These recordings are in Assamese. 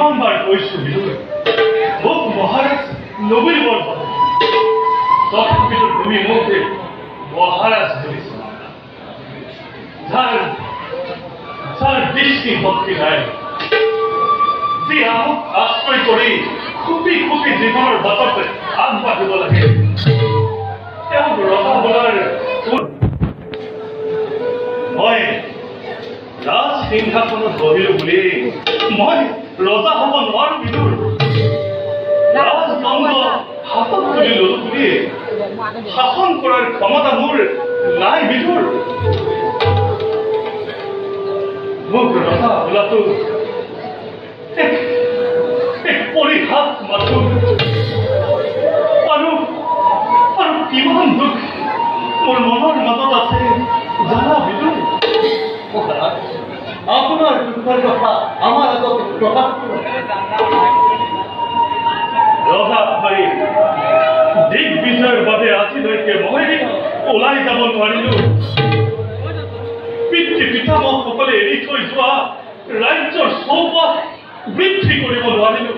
কিমানবাৰ কৈছো বিদুৰ মোক মহাৰাজ নবীবৰ তথাপিতো তুমি মোক মহাৰাজ বুলিছ যাৰ দৃষ্টি শক্তি নাই যি আমাক আশ্ৰয় কৰি খুপি খুপি জীৱনৰ বাটত আগবাঢ়িব লাগে তেওঁক ৰজাবলাৰ মই ৰাজ সিংহাসনত বহিলো বুলি মই ৰজা হ'ব নোৱাৰো বিদুৰ ৰাজদণ্ড হাতত তুলি ললো বুলি শাসন কৰাৰ ক্ষমতা মোৰ নাই বিদুৰ মোক ৰজা বোলাটো পৰিহাস মাথো আৰু কিমান দুখ মোৰ মনৰ মাজত আছে জানা বিদুৰ আপোনাৰ দুখৰ কথা আমাৰ আগত প্ৰকাশ ৰজা ভাই দিগ্বিজয়ৰ বাবে আজিলৈকে মই ওলাই যাব নোৱাৰিলো পিতৃ পিতামহসকলে এৰি থৈ যোৱা ৰাজ্যৰ চৌপাশ বৃদ্ধি কৰিব নোৱাৰিলো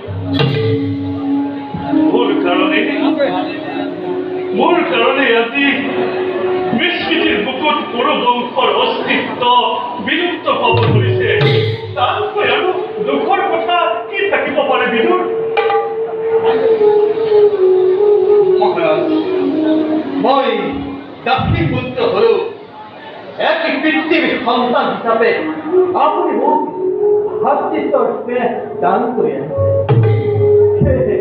মোৰ কাৰণে আজি বিস্মৃতিৰ বুকুত পুৰু বংশৰ অস্তিত্ব বিলুপ্ত হব ধৰিছে তাতকৈ আৰু দুখৰ কথা কি থাকিব পাৰে বিদুৰ মই দাসী পুত্ৰ হলেও এক পৃথিৱীৰ সন্তান হিচাপে আপুনি মোক ভাতৃত্বৰ স্নেহ দান কৰি আহিছে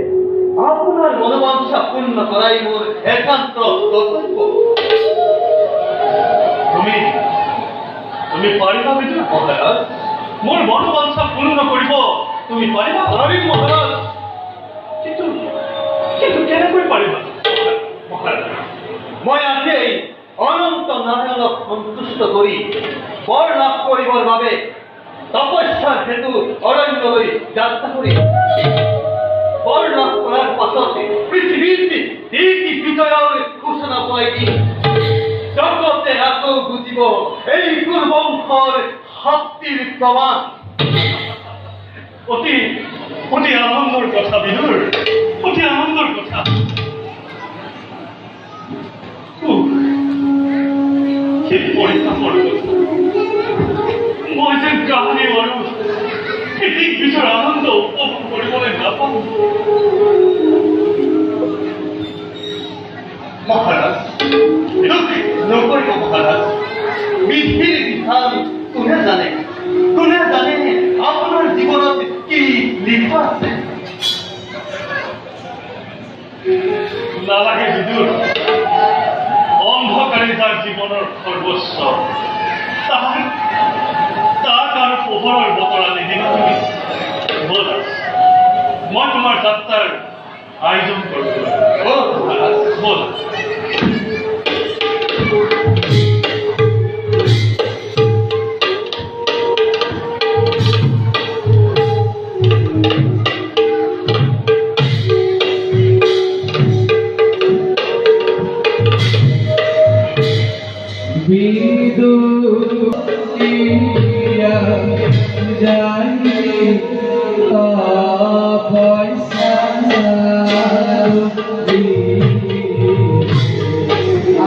আপোনাৰ মনোবাঞ্ছা পূৰ্ণ কৰাই মোৰ একান্ত কৰ্তব্য তুমি পাৰিবা বিদুৰ মহাৰাজ মোৰ মনোবাঞ্ছা পূৰ্ণ কৰিব তুমি পাৰিবা অৰবিন্দ মহাৰাজ কিন্তু কেনেকৈ পাৰিবা মহাৰাজ মই আজি অনন্ত নাৰায়ণক সন্তুষ্ট কৰি বৰ লাভ কৰিবৰ বাবে তপস্যাৰ হেতু অৰণ্যলৈ যাত্ৰা কৰি বৰ লাভ কৰাৰ পাছত পৃথিৱীৰ বিজয়ৰ ঘোষণা পোৱাই দি জগতে আকৌ বুজিব এই কুৰুবংশৰ শক্তিৰ প্ৰমাণ অতি আনন্দৰ কথা বিদুৰ অতি আনন্দৰ কথা পৰীক্ষাৰ মই যে কাহানী আৰু দিগ্বিজয়ৰ আনন্দ উপভোগ কৰিবলৈ নাপাওঁ মহাৰাজ নকৰিব মহাৰাজ বিধিৰ বিধান কোনে জানে আপোনাৰ জীৱনত কি লিখা আছে নালাগে বিদুৰ অন্ধকাৰে যাৰ জীৱনৰ সৰ্বস্ব তাক আৰু পোহৰৰ বতৰা নিদিবা তুমি ব'লা মই তোমাৰ যাত্ৰাৰ আয়োজন কৰোঁ ব'লা